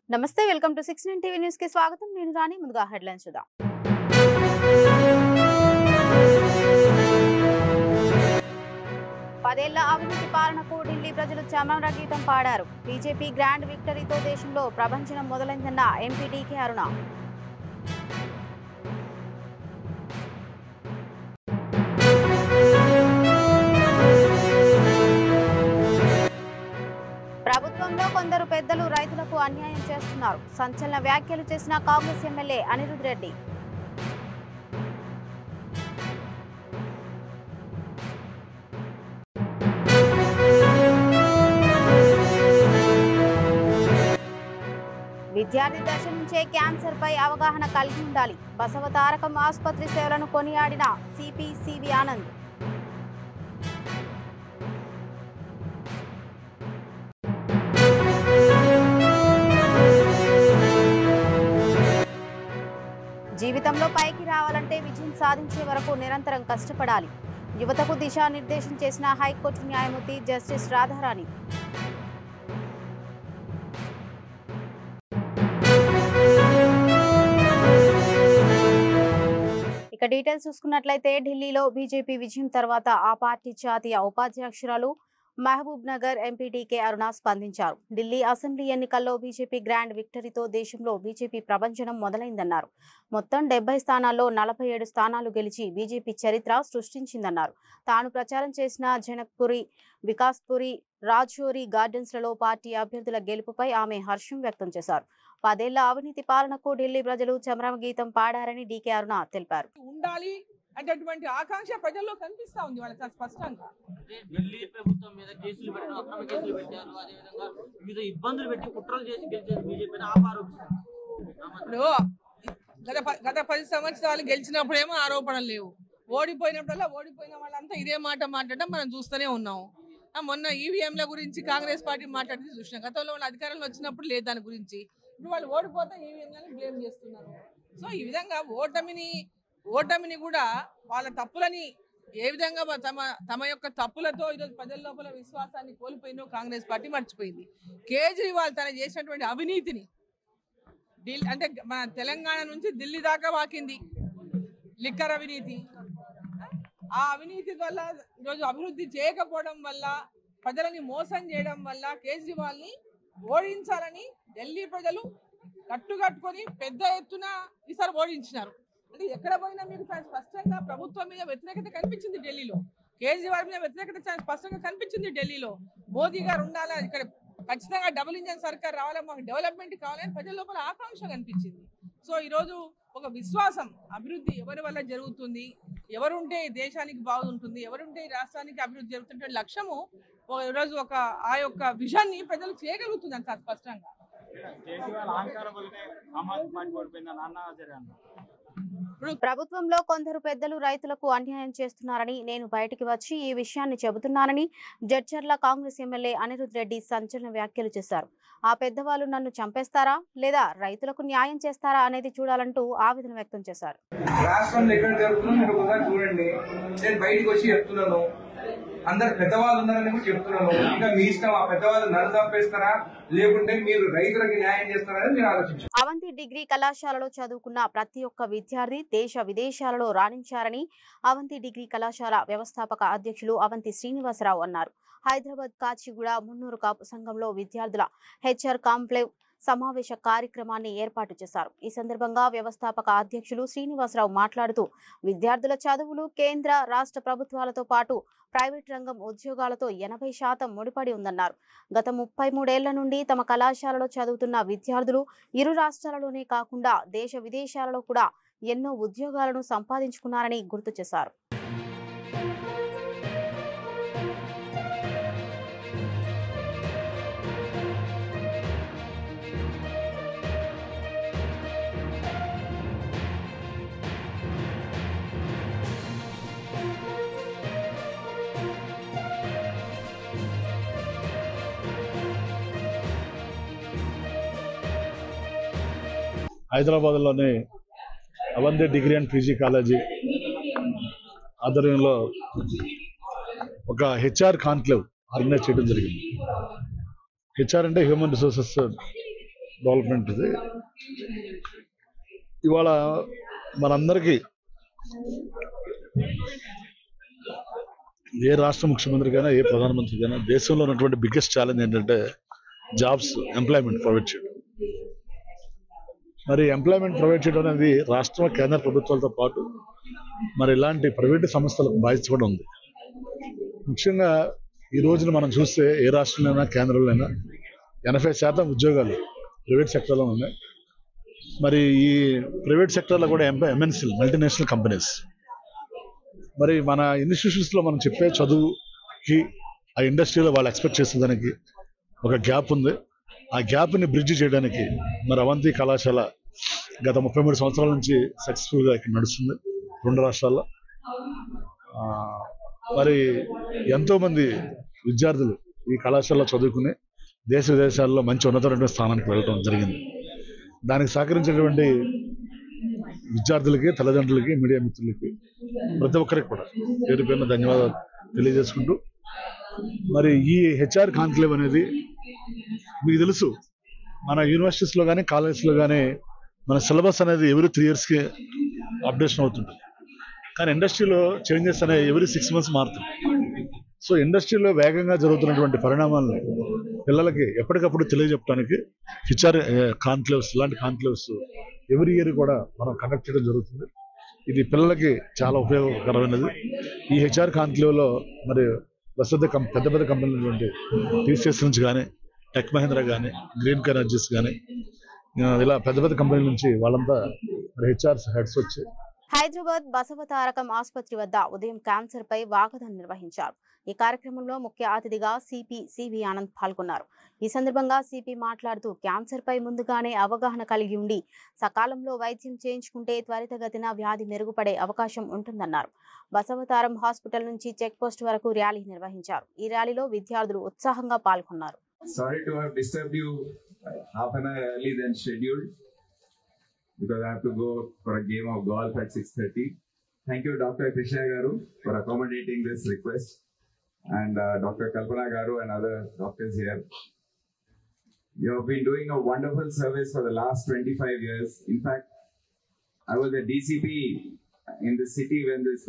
నమస్తే welcome to 69 TV news కి స్వాగతం నేను రాణి ముందుగా హెడ్లైన్స్ చూద్దాం 10 ఏళ్ల అవినీతి పాలనకు ఢిల్లీ ప్రజలు చమర గీతం పాడారు బీజేపీ గ్రాండ్ విక్టరీతో దేశంలో ప్రభంజనం మొదలైందన్న ఎంపీ డీకే అరుణ ప్రభుత్వంలో కొందరు పెద్దలు రైతులకు అన్యాయం చేస్తున్నారు సంచలన వ్యాఖ్యలు చేసిన కాంగ్రెస్ ఎమ్మెల్యే అనిరుద్ రెడ్డి విద్యార్థి దశ నుంచే క్యాన్సర్ పై అవగాహన కలిగి ఉండాలి బసవ తారకం ఆసుపత్రి సేవలను కొనియాడిన సిపి సివి ఆనంద్ జీవితంలో పైకి రావాలంటే విజయం సాధించే వరకు నిరంతరం కష్టపడాలి యువతకు దిశానిర్దేశం చేసిన హైకోర్టు న్యాయమూర్తి జస్టిస్ రాధారాణి ఇక డీటెయిల్స్ చూసుకున్నట్లయితే ఢిల్లీలో బీజేపీ విజయం తర్వాత ఆ పార్టీ జాతీయ ఉపాధ్యక్షురాలు మహబూబ్ నగర్ ఎంపీ డీకే అరుణ స్పందించారు ఢిల్లీ అసెంబ్లీ ఎన్నికల్లో బీజేపీ గ్రాండ్ విక్టరీతో దేశంలో బీజేపీ ప్రభంజనం మొదలైందన్నారు మొత్తం 70 స్థానాల్లో 47 స్థానాలు గెలిచి బీజేపీ చరిత్ర సృష్టించిందన్నారు తాను ప్రచారం చేసిన జనక్పురి వికాస్పురి రాజౌరి గార్డెన్స్లలో పార్టీ అభ్యర్థుల గెలుపుపై ఆమె హర్షం వ్యక్తం చేశారు 10 ఏళ్ల అవినీతి పాలనకు ఢిల్లీ ప్రజలు చమర గీతం పాడారని డీకే అరుణ తెలిపారు అనేటువంటి ఆకాంక్ష ప్రజల్లో కనిపిస్తా ఉంది వాళ్ళ చాలా స్పష్టంగా ఢిల్లీ ప్రభుత్వం మీద కేసులు పెట్టడం అక్రమ కేసులు పెట్టారు అదే విధంగా వివిధ ఇబ్బందులు పెట్టి కుట్రలు చేసి గెలిచేది బీజేపీని ఆరోపిస్తున్నారు గత 10 సంవత్సరాలు గెలిచినప్పుడేమో ఆరోపణలు లేవు ఓడిపోయినప్పుడల్లా ఓడిపోయిన వాళ్ళంతా ఇదే మాట మాట్లాడడం మనం చూస్తూనే ఉన్నాం మొన్న ఈవీఎంల గురించి కాంగ్రెస్ పార్టీ మాట్లాడింది చూసినాం గతంలో వాళ్ళు అధికారంలో వచ్చినప్పుడు లేదు దాని గురించి ఇప్పుడు వాళ్ళు ఓడిపోతే ఈవీఎంలని బ్లేమ్ చేస్తున్నారు సో ఈ విధంగా ఓటమిని కూడా వాళ్ళ తప్పులని ఏ విధంగా తమ యొక్క తప్పులతో ఈరోజు ప్రజల లోపల విశ్వాసాన్ని కోల్పోయిందో కాంగ్రెస్ పార్టీ మర్చిపోయింది కేజ్రీవాల్ తన చేసినటువంటి అవినీతిని అంటే మన తెలంగాణ నుంచి ఢిల్లీ దాకా వాకింది లిక్కర్ అవినీతి ఆ అవినీతి వల్ల ఈరోజు అభివృద్ధి చేయకపోవడం వల్ల ప్రజలని మోసం చేయడం వల్ల కేజ్రీవాల్ని ఓడించాలని ఢిల్లీ ప్రజలు కట్టుకొని పెద్ద ఎత్తున ఈసారి ఓడించినారు అంటే ఎక్కడ పోయినా మీకు స్పష్టంగా ప్రభుత్వం మీద వ్యతిరేకత కనిపించింది ఢిల్లీలో కేజ్రీవాల్ మీద వ్యతిరేకత చాలా స్పష్టంగా కనిపించింది ఢిల్లీలో మోదీ గారు ఉండాలా ఇక్కడ ఖచ్చితంగా డబుల్ ఇంజన్ సర్కార్ రావాలని మాకు డెవలప్మెంట్ కావాలని ప్రజల లోపల ఆకాంక్ష కనిపించింది సో ఈరోజు ఒక విశ్వాసం అభివృద్ధి ఎవరి వల్ల జరుగుతుంది ఎవరుంటే దేశానికి బాగుంటుంది ఎవరుంటే రాష్ట్రానికి అభివృద్ధి జరుగుతుంటే లక్ష్యము ఈరోజు ఆ యొక్క విజన్ని ప్రజలు చేయగలుగుతుంది అంత స్పష్టంగా ప్రభుత్వంలో కొందరు పెద్దలు రైతులకు అన్యాయం చేస్తున్నారని నేను బయటికి వచ్చి ఈ విషయాన్ని చెబుతున్నానని జడ్చర్ల కాంగ్రెస్ ఎమ్మెల్యే అనిరుద్ రెడ్డి సంచలన వ్యాఖ్యలు చేశారు ఆ పెద్దవాళ్ళు నన్ను చంపేస్తారా లేదా రైతులకు న్యాయం చేస్తారా అనేది చూడాలంటూ ఆవేదన వ్యక్తం చేశారు రాష్ట్రంలో ఎక్కడ జరుగుతుందో మీరు ఒకసారి చూడండి నేను బయటకు వచ్చి చెప్తున్నాను అందరు పెద్దవాళ్ళు ఉన్నారని కూడా చెప్తున్నాను ఇంకా మీ ఇష్టం ఆ పెద్దవాళ్ళు నన్ను చంపేస్తారా లేకుంటే మీరు రైతులకు న్యాయం చేస్తారని మీరు ఆలోచించారు అవంతి డిగ్రీ కళాశాలలో చదువుకున్న ప్రతి ఒక్క విద్యార్థి దేశ విదేశాలలో రాణించారని అవంతి డిగ్రీ కళాశాల వ్యవస్థాపక అధ్యక్షులు అవంతి శ్రీనివాసరావు అన్నారు హైదరాబాద్ కాచిగూడ మున్నూరు కాపు సంఘంలో విద్యార్థుల హెచ్ఆర్ కాంప్లేవ్ సమావేశ కార్యక్రమాన్ని ఏర్పాటు చేశారు ఈ సందర్భంగా వ్యవస్థాపక అధ్యక్షులు శ్రీనివాసరావు మాట్లాడుతూ విద్యార్థుల చదువులు కేంద్ర రాష్ట్ర ప్రభుత్వాలతో పాటు ప్రైవేట్ రంగం ఉద్యోగాలతో 80% ముడిపడి ఉందన్నారు గత 33 ఏళ్ల నుండి తమ కళాశాలలో చదువుతున్న విద్యార్థులు ఇరు రాష్ట్రాలలోనే కాకుండా దేశ విదేశాలలో కూడా ఎన్నో ఉద్యోగాలను సంపాదించుకున్నారని గుర్తు చేశారు హైదరాబాద్లోని Avanti degree and PG college ఆధ్వర్యంలో ఒక హెచ్ఆర్ కాన్క్లేవ్ ఆర్గనైజ్ చేయడం జరిగింది. హెచ్ఆర్ అంటే హ్యూమన్ రిసోర్సెస్ డెవలప్మెంట్ ఇది. ఇవాళ మనందరికీ ఏ రాష్ట్ర ముఖ్యమంత్రికైనా ఏ ప్రధానమంత్రికైనా దేశంలో ఉన్నటువంటి బిగ్గెస్ట్ ఛాలెంజ్ ఏంటంటే జాబ్స్, ఎంప్లాయ్మెంట్ ప్రొవైడ్ చేయడం. మరి ఎంప్లాయ్మెంట్ ప్రొవైడ్ చేయడం అనేది రాష్ట్ర కేంద్ర ప్రభుత్వాలతో పాటు మరి ఇలాంటి ప్రైవేటు సంస్థలకు బాధ్యత కూడా ఉంది. ముఖ్యంగా ఈ రోజున మనం చూస్తే ఏ రాష్ట్రంలోనైనా కేంద్రంలోనైనా 80% ఉద్యోగాలు ప్రైవేట్ సెక్టర్లో ఉన్నాయి. మరి ఈ ప్రైవేట్ సెక్టర్లో కూడా ఎంఎన్సీలు, మల్టీనేషనల్ కంపెనీస్. మరి మన ఇన్స్టిట్యూషన్స్లో మనం చెప్పే చదువుకి ఆ ఇండస్ట్రీలో వాళ్ళు ఎక్స్పెక్ట్ చేసేదానికి ఒక గ్యాప్ ఉంది. ఆ గ్యాప్ని బ్రిడ్జ్ చేయడానికి మరి అవంతి కళాశాల గత 33 సంవత్సరాల నుంచి సక్సెస్ఫుల్గా ఇక్కడ నడుస్తుంది 2 రాష్ట్రాల్లో. మరి ఎంతోమంది విద్యార్థులు ఈ కళాశాలలో చదువుకుని దేశ విదేశాల్లో మంచి ఉన్నతమైన స్థానానికి వెళ్ళడం జరిగింది. దానికి సహకరించేటువంటి విద్యార్థులకి, తల్లిదండ్రులకి, మీడియా మిత్రులకి, ప్రతి ఒక్కరికి కూడా పేరు పేరున ధన్యవాదాలు తెలియజేసుకుంటూ, మరి ఈ హెచ్ఆర్ కాన్క్లేవ్ అనేది మీకు తెలుసు, మన యూనివర్సిటీస్లో కానీ కాలేజెస్లో కానీ మన సిలబస్ అనేది ఎవ్రీ 3 yearsకి అప్డేషన్ అవుతుంటుంది. కానీ ఇండస్ట్రీలో చేంజెస్ అనేవి ఎవ్రీ 6 months మారుతుంది. సో ఇండస్ట్రీలో వేగంగా జరుగుతున్నటువంటి పరిణామాలను పిల్లలకి ఎప్పటికప్పుడు తెలియజెప్పడానికి హెచ్ఆర్ కాన్క్లేవ్స్, ఇలాంటి కాన్క్లేవ్స్ ఎవ్రీ ఇయర్ కూడా మనం కండక్ట్ చేయడం జరుగుతుంది. ఇది పిల్లలకి చాలా ఉపయోగకరమైనది. ఈ హెచ్ఆర్ కాన్క్లేవ్లో మరి పెద్ద పెద్ద కంపెనీలు టీసీఎస్ నుంచి కానీ, టెక్ మహీంద్రా కానీ, గ్రీన్ ఎనర్జీస్ కానీ, ఇలా పెద్ద పెద్ద కంపెనీల నుంచి వాళ్ళంతా హెచ్ఆర్స్ హెడ్స్ వచ్చి హైదరాబాద్ బసవతారకం ఆసుపత్రి వద్ద ఉదయం క్యాన్సర్ పై వాకథన్ నిర్వహించారు. ఈ కార్యక్రమంలో ముఖ్య అతిథిగా సిపి సివి ఆనంద్ పాల్గొన్నారు. ఈ సందర్భంగా సిపి మాట్లాడుతూ క్యాన్సర్ పై ముందుగానే అవగాహన కలిగి ఉండి సకాలంలో వైద్యం చేయించుకుంటే త్వరితగతిన వ్యాధి మెరుగుపడే అవకాశం ఉంటుందన్నారు. బసవతారం హాస్పిటల్ నుంచి చెక్ పోస్ట్ వరకు ర్యాలీ నిర్వహించారు. ఈ ర్యాలీలో విద్యార్థులు ఉత్సాహంగా పాల్గొన్నారు. Sorry to have disturbed you half an hour early than scheduled because I have to go for a game of golf at 6:30. Thank you, Dr. Krishna Garu, for accommodating this request, and Dr. Kalpana Garu and other doctors here. You have been doing a wonderful service for the last 25 years. In fact, I was a DCP in the city when this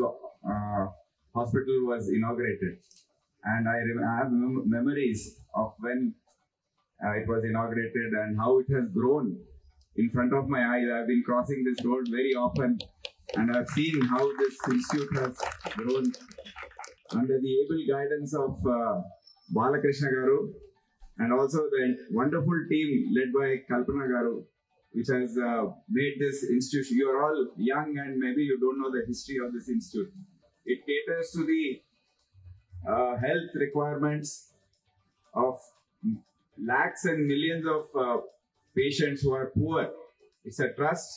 hospital was inaugurated. And I have memories of when it was inaugurated and how it has grown in front of my eyes. I have been crossing this road very often and I have seen how this institute has grown under the able guidance of Balakrishna Garu and also the wonderful team led by Kalpana Garu, which has made this institution. You are all young and maybe you don't know the history of this institute. It caters to the health requirements of lakhs and millions of patients who are poor. It's a trust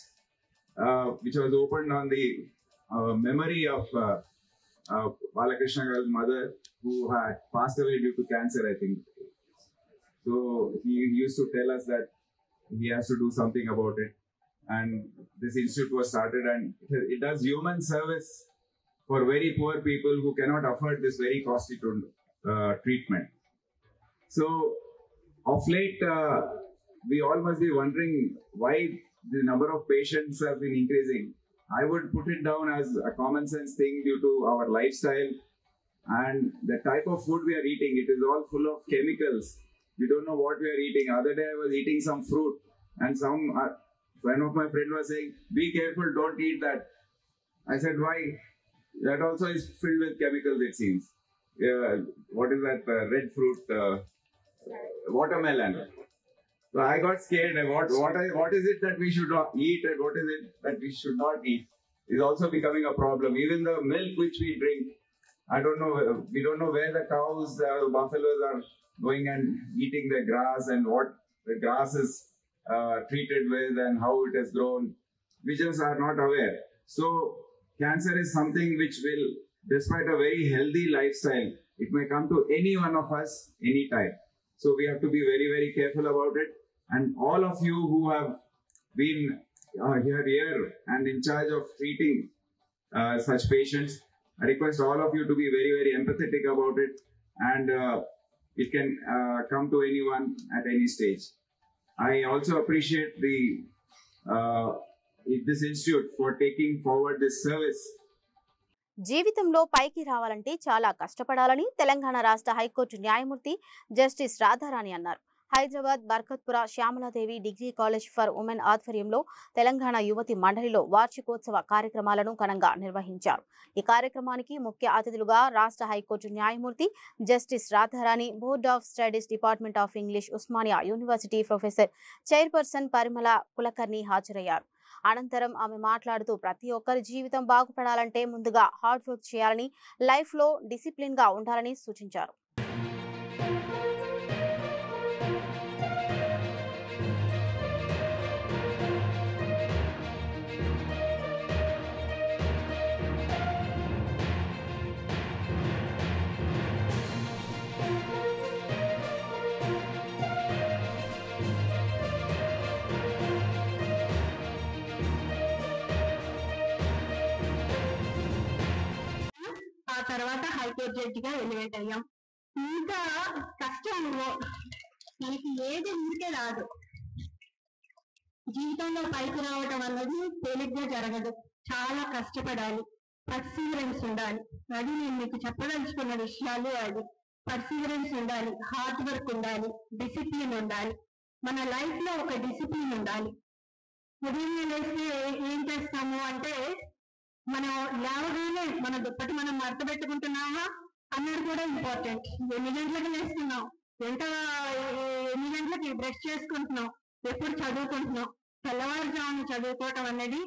which was opened on the memory of Balakrishna Garu's mother, who had passed away due to cancer, I think. So he used to tell us that he has to do something about it. And this institute was started and it does human service for very poor people who cannot afford this very costly treatment. So, of late, we all must be wondering why the number of patients have been increasing. I would put it down as a common sense thing due to our lifestyle and the type of food we are eating. It is all full of chemicals. We don't know what we are eating. Other day, I was eating some fruit and one of my friends was saying, "Be careful, don't eat that." I said, "Why?" That also is filled with chemicals, it seems. What is that red fruit? Watermelon. So I got scared. What is it that we should not eat and what is it that we should not eat is also becoming a problem. Even the milk which we drink, I don't know. We don't know where the cows, buffaloes are going and eating the grass and what the grass is treated with and how it has grown. We just are not aware. So cancer is something which will, despite a very healthy lifestyle, it may come to any one of us anytime. So we have to be very, very careful about it. And all of you who have been here and in charge of treating such patients, I request all of you to be very, very empathetic about it. And it can come to anyone at any stage. I also appreciate this institute for taking forward this service. జీవితంలో పైకి రావాలంటే చాలా కష్టపడాలని తెలంగాణ రాష్ట్ర high court న్యాయమూర్తి justice Radharani అన్నారు. Hyderabad Barkatpura Shyamala Devi degree college for women ఆధ్వర్యంలో తెలంగాణ యువతి మండలిలో వార్షికోత్సవ కార్యక్రమాలను ఘనంగా నిర్వహించారు. ఈ కార్యక్రమానికి ముఖ్య అతిథులుగా రాష్ట్ర హైకోర్టు న్యాయమూర్తి justice Radharani, board of studies department of English, Osmania university professor chairperson Parimala Kulkarni హాజరయ్యారు. అనంతరం ఆమె మాట్లాడుతూ ప్రతి ఒక్కరి జీవితం బాగుపడాలంటే ముందుగా హార్డ్ వర్క్ చేయాలని, లైఫ్ లో డిసిప్లిన్ గా ఉండాలని సూచించారు. ఆ తర్వాత హైకోర్టు జడ్జిగా ఎలివేట్ అయ్యాం. ఇంకా కష్టం మనకి ఏది ఊరికే రాదు. జీవితంలో పైకి రావటం అన్నది తేలిగ్గా జరగదు. చాలా కష్టపడాలి, పర్సీవరెన్స్ ఉండాలి. అది నేను మీకు చెప్పదలుచుకున్న విషయాలు. అది పర్సీవరెన్స్ ఉండాలి, హార్డ్ వర్క్ ఉండాలి, డిసిప్లిన్ ఉండాలి. మన లైఫ్ లో ఒక డిసిప్లిన్ ఉండాలి. ఉదయం లేస్తే ఏం చేస్తాము అంటే, మనం లేవగానే మన దుప్పటి మనం మడత పెట్టుకుంటున్నామా అన్నది కూడా ఇంపార్టెంట్. ఎన్ని గంటలకు లేస్తున్నాం, ఎన్ని గంటలకి బ్రష్ చేసుకుంటున్నాం, ఎప్పుడు చదువుకుంటున్నాం. తెల్లవారుజామున చదువుకోవటం అనేది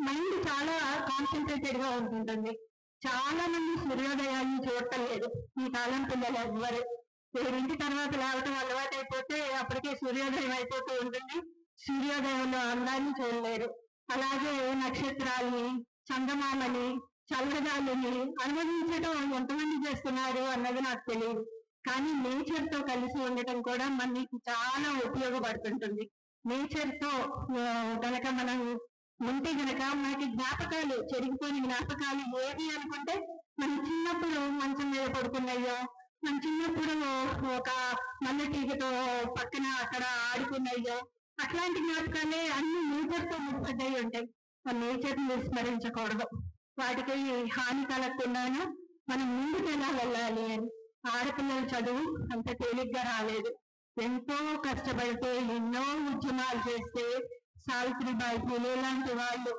మైండ్ చాలా కాన్సన్ట్రేటెడ్ గా ఉంటుంటుంది. చాలా మంది సూర్యోదయాన్ని చూడటం లేదు ఈ కాలం పిల్లలు ఎవ్వరు. 7 తర్వాత లేవటం అలవాటు అయిపోతే అప్పటికే సూర్యోదయం అయిపోతూ ఉంటుంది. సూర్యోదయంలో అందాన్ని చూడలేరు. అలాగే నక్షత్రాల్ని, చందమామని, చల్లగాలిని అనుభవించడం ఎంతమంది చేస్తున్నారు అన్నది నాకు తెలియదు. కానీ నేచర్ తో కలిసి ఉండటం కూడా మనకి చాలా ఉపయోగపడుతుంటుంది. నేచర్ తో గనక మనం ఉంటే గనక మనకి జ్ఞాపకాలు, చెరిగిపోయిన జ్ఞాపకాలు ఏవి అనుకుంటే, మనం చిన్నప్పుడు మంచం మీద పడుకున్నాయో, మన చిన్నప్పుడు ఒక మల్లె తీగతో పక్కన అక్కడ ఆడుకున్నాయో, అట్లాంటి జ్ఞాపకాలే అన్ని నేచర్ తో ముడిపడ్డాయి ఉంటాయి. నేచర్ ని విస్మరించకూడదు. వాటికి హాని కలగకుండాను మనం ముందుకు ఎలా వెళ్ళాలి అని. ఆడపిల్లల చదువు అంత తేలిగ్గా రాలేదు. ఎంతో కష్టపడితే, ఎన్నో ఉద్యమాలు చేస్తే, సావిత్రిబాయి పూలే లాంటి వాళ్ళు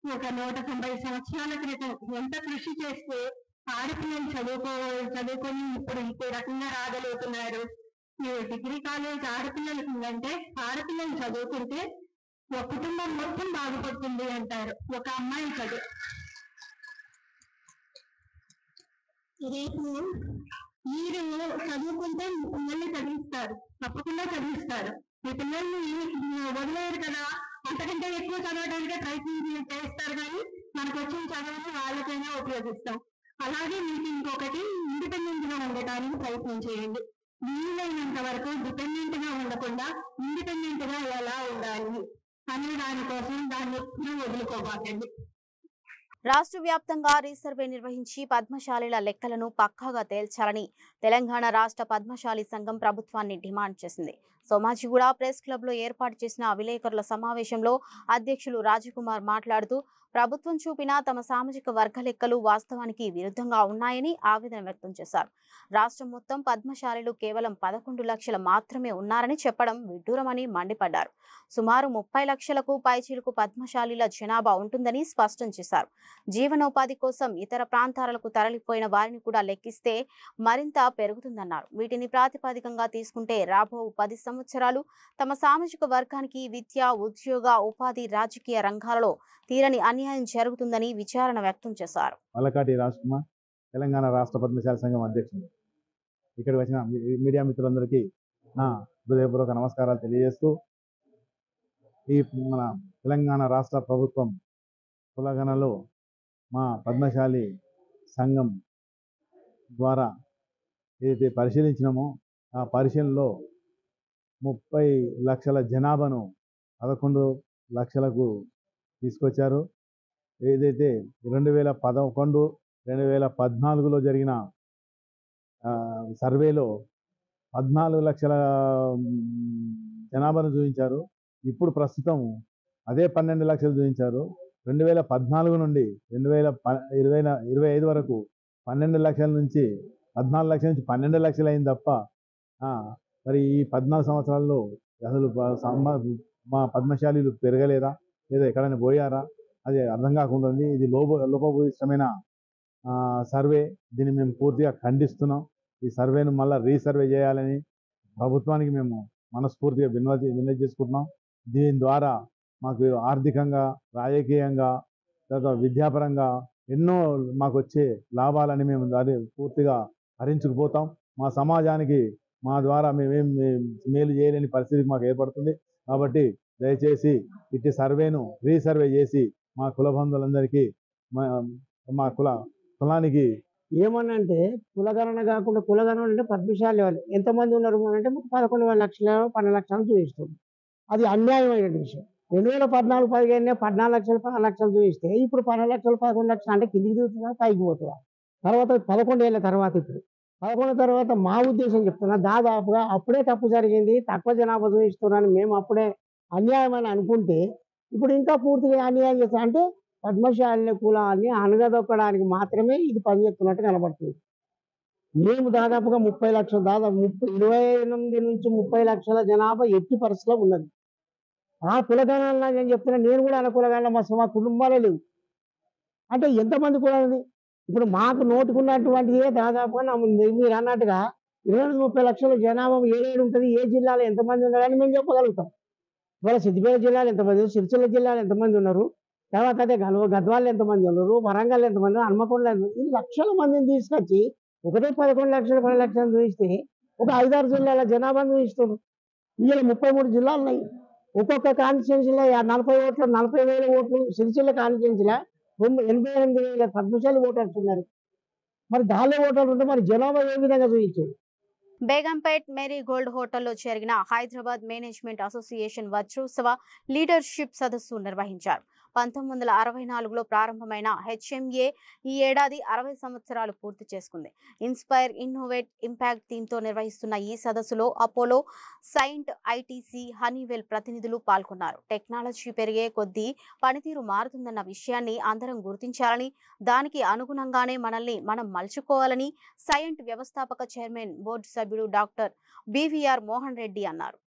ఒక 190 సంవత్సరాల క్రితం ఎంత కృషి చేస్తే ఆడపిల్లలు చదువుకొని ఇప్పుడు ఈ రకంగా రాగలుగుతున్నారు. ఈ డిగ్రీ కాలేజ్ ఆడపిల్లలకి ఉందంటే, ఆడపిల్లలు చదువుకుంటే ఒక కుటుంబం మొత్తం బాగుపడుతుంది అంటారు. ఒక అమ్మాయి చదువు రేపు మీరు చదువుకుంటే పిల్లల్ని చదివిస్తారు, తప్పకుండా చదివిస్తారు. మీ పిల్లల్ని వదిలేరు కదా, అంతకంటే ఎక్కువ చదవడానికే ప్రయత్నం చేస్తారు. కానీ మనకు వచ్చిన చదువుని వాళ్ళకైనా ఉపయోగిస్తాం. అలాగే మీకు ఇంకొకటి, ఇండిపెండెంట్ గా ఉండటానికి ప్రయత్నం చేయండి. వీలైనంత వరకు డిపెండెంట్ గా ఉండకుండా ఇండిపెండెంట్ గా ఎలా ఉండాలి అనే దానికోసం దాన్ని ఎప్పుడూ వదులుకోబాకండి. రాష్ట్ర వ్యాప్తంగా రీసర్వే నిర్వహించి పద్మశాలిల లెక్కలను పక్కాగా తేల్చాలని తెలంగాణ రాష్ట్ర పద్మశాలి సంఘం ప్రభుత్వాన్ని డిమాండ్ చేసింది. సోమాజిగూడ ప్రెస్ క్లబ్ లో ఏర్పాటు చేసిన విలేకరుల సమావేశంలో అధ్యక్షులు రాజకుమార్ మాట్లాడుతూ, ప్రభుత్వం చూపిన తమ సామాజిక వర్గ లెక్కలు వాస్తవానికి విరుద్ధంగా ఉన్నాయని ఆవేదన వ్యక్తం చేశారు. రాష్ట్రం మొత్తం పద్మశాలిలు కేవలం 11 లక్షల మాత్రమే ఉన్నారని చెప్పడం విడ్డూరమని మండిపడ్డారు. సుమారు 30 లక్షలకు పైచిలుకు పద్మశాలిల జనాభా ఉంటుందని స్పష్టం చేశారు. జీవనోపాధి కోసం ఇతర ప్రాంతాలకు తరలిపోయిన వారిని కూడా లెక్కిస్తే మరింత పెరుగుతుందన్నారు. వీటిని ప్రాతిపదికంగా తీసుకుంటే రాబో 10 సంవత్సరాలు తమ సామాజిక వర్గానికి విద్య, ఉద్యోగ, ఉపాధి, రాజకీయ రంగాలలో తీరని అన్యాయం జరుగుతుందని విచారణ వ్యక్తం చేశారు. మల్లకాటి రాజకుమార్, తెలంగాణ రాష్ట్ర పద్మశాలి సంఘం అధ్యక్షుడు. ఇక్కడికి వచ్చిన మీడియా మిత్రులందరికీ నా హృదయపూర్వక నమస్కారాలు తెలియజేస్తూ, ఈ మన తెలంగాణ రాష్ట్ర ప్రభుత్వం కులగణలో మా పద్మశాలి సంఘం ద్వారా ఏదైతే పరిశీలించినామో, ఆ పరిశీలనలో 30 లక్షల జనాభాను 11 లక్షలకు తీసుకొచ్చారు. ఏదైతే 2011, 2014లో జరిగిన సర్వేలో 14 లక్షల జనాభాను చూపించారు. ఇప్పుడు ప్రస్తుతం అదే 12 లక్షలు చూపించారు. 2014 నుండి 2025 వరకు 12 లక్షల నుంచి 14 లక్షల నుంచి 12 లక్షలు అయింది తప్ప మరి ఈ 14 సంవత్సరాల్లో అసలు మా పద్మశాలీలు పెరగలేదా లేదా ఎక్కడైనా పోయారా అది అర్థం కాకుండా ఉంది. ఇది లోపభూయిష్టమైన సర్వే. దీన్ని మేము పూర్తిగా ఖండిస్తున్నాం. ఈ సర్వేను మళ్ళీ రీసర్వే చేయాలని ప్రభుత్వానికి మేము మనస్ఫూర్తిగా విన్నతి చేసుకుంటున్నాం. దీని ద్వారా మాకు ఆర్థికంగా, రాజకీయంగా, తర్వాత విద్యాపరంగా ఎన్నో మాకు వచ్చే లాభాలని మేము దాన్ని పూర్తిగా హరించుకుపోతాం. మా సమాజానికి మా ద్వారా మేమేం మేలు చేయలేని పరిస్థితి మాకు ఏర్పడుతుంది. కాబట్టి దయచేసి ఇట్టి సర్వేను రీసర్వే చేసి మా కుల బంధువులందరికీ మా కులానికి ఏమనంటే కులగణన కాకుండా కులగణన అంటే పద్మశాలి వాళ్ళు ఎంతమంది ఉన్నారు అంటే 11 లక్షలు 12 లక్షలు చూపిస్తుంది. అది అన్యాయమైన విషయం. 2014-15 14 లక్షలు 16 లక్షలు చూపిస్తే ఇప్పుడు 12 లక్షలు 11 లక్షలు అంటే కిందికి దిగుతుందా పైకి పోతుందా? తర్వాత 11 ఏళ్ళ తర్వాత ఇప్పుడు 11 తర్వాత మా ఉద్దేశం చెప్తున్నా, దాదాపుగా అప్పుడే తప్పు జరిగింది, తక్కువ జనాభా చూపిస్తున్నారని మేము అప్పుడే అన్యాయం అని అనుకుంటే ఇప్పుడు ఇంకా పూర్తిగా అన్యాయం చేస్తాం. అంటే పద్మశాలి కులాన్ని అణగదొక్కడానికి మాత్రమే ఇది పనిచేస్తున్నట్టు కనబడుతుంది. మేము దాదాపుగా 30 లక్షలు, దాదాపు 28 నుంచి 30 లక్షల జనాభా ఎట్టి పరిస్థితిలో ఉన్నది. ఆ కులగణన నేను చెప్తున్నా, నేను కూడా అన్న కులగణన మా కుటుంబాలే లేవు. అంటే ఎంతమంది కులం ఉంది? ఇప్పుడు మాకు నోటుకున్నటువంటిదే దాదాపుగా మీరు అన్నట్టుగా 20-30 లక్షల జనాభా ఏడేడు ఉంటుంది, ఏ జిల్లాలో ఎంతమంది ఉన్నారని మేము చెప్పగలుగుతాం. ఇవాళ సిద్దిపేట జిల్లాలో ఎంతమంది, సిరిసిల్ల జిల్లాలో ఎంతమంది ఉన్నారు, తర్వాత అదే గద్వాల్లో ఎంతమంది ఉన్నారు, వరంగల్ ఎంతమంది, హన్మకొండలో ఎంతమంది, ఈ లక్షల మందిని తీసుకొచ్చి ఒకటే 11 లక్షలు 12 లక్షలు చూపిస్తే ఒక 5-6 జిల్లాల జనాభాను చూపిస్తున్నారు. ఇలా 33 జిల్లాలు ఉన్నాయి. ఒక్కొక్క కాన్స్టిట్యున్సీలో 40 ఓట్లు 40,000 ఓట్లు. సిరిసిల్ల కాన్స్టిట్యున్సీలో 88,000 పద్మశాలి ఓటర్స్ ఉన్నారు. మరి దానిలో ఓటర్లు ఉంటే మరి జనాభా ఏ విధంగా చూపించారు? బేగంపేట్ మేరీ గోల్డ్ హోటల్లో జరిగిన హైదరాబాద్ మేనేజ్మెంట్ అసోసియేషన్ వజ్రోత్సవ లీడర్షిప్ సదస్సు నిర్వహించారు. 1964లో ప్రారంభమైన హెచ్ఎంఏ ఈ ఏడాది 60 సంవత్సరాలు పూర్తి చేసుకుంది. ఇన్స్పైర్, ఇన్నోవేట్, ఇంపాక్ట్ థీమ్తో నిర్వహిస్తున్న ఈ సదస్సులో అపోలో, సైంట్, ఐటీసీ, హనీవెల్ ప్రతినిధులు పాల్గొన్నారు. టెక్నాలజీ పెరిగే కొద్దీ పనితీరు మారుతుందన్న విషయాన్ని అందరం గుర్తించాలని, దానికి అనుగుణంగానే మనల్ని మనం మలుచుకోవాలని సైంట్ వ్యవస్థాపక చైర్మన్, బోర్డు సభ్యుడు డాక్టర్ బివిఆర్ మోహన్ రెడ్డి అన్నారు.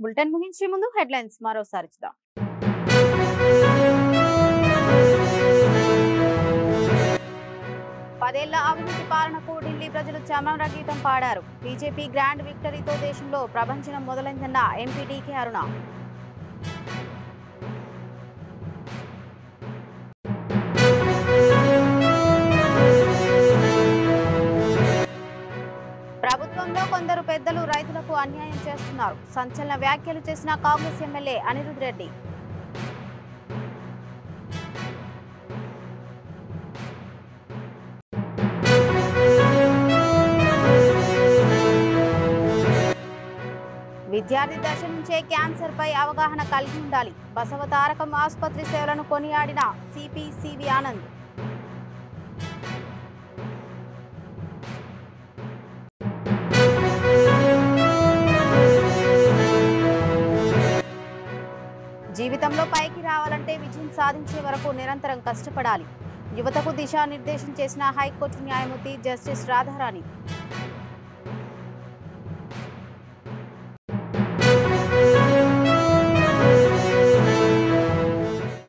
బులెటిన్ ముగించే ముందు హెడ్లైన్స్ మరోసారి చూద్దాం. పదేళ్ల అవినీతి పాలనకు ఢిల్లీ ప్రజలు చమర గీతం పాడారు. బీజేపీ గ్రాండ్ విక్టరీతో దేశంలో ప్రభంజనం మొదలైందన్న ఎంపీ డీకే అరుణ. ప్రభుత్వంలో కొందరు పెద్దలు రైతులకు అన్యాయం చేస్తున్నారు. సంచలన వ్యాఖ్యలు చేసిన కాంగ్రెస్ ఎమ్మెల్యే అనిరుద్ రెడ్డి. విద్యార్థి దశ నుంచే క్యాన్సర్ పై అవగాహన కలిగి ఉండాలి. బసవ తారకం ఆసుపత్రి సేవలను కొనియాడిన సిపి ఆనంద్. జీవితంలో పైకి రావాలంటే విజయం సాధించే వరకు నిరంతరం కష్టపడాలి. యువతకు దిశానిర్దేశం చేసిన హైకోర్టు న్యాయమూర్తి జస్టిస్ రాధారాణి.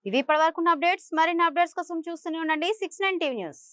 ఇవి ఇప్పటివరకున్న అప్డేట్స్. మరిన్ని అప్డేట్స్ కోసం చూస్తూనే ఉండండి 69 టీవీ న్యూస్.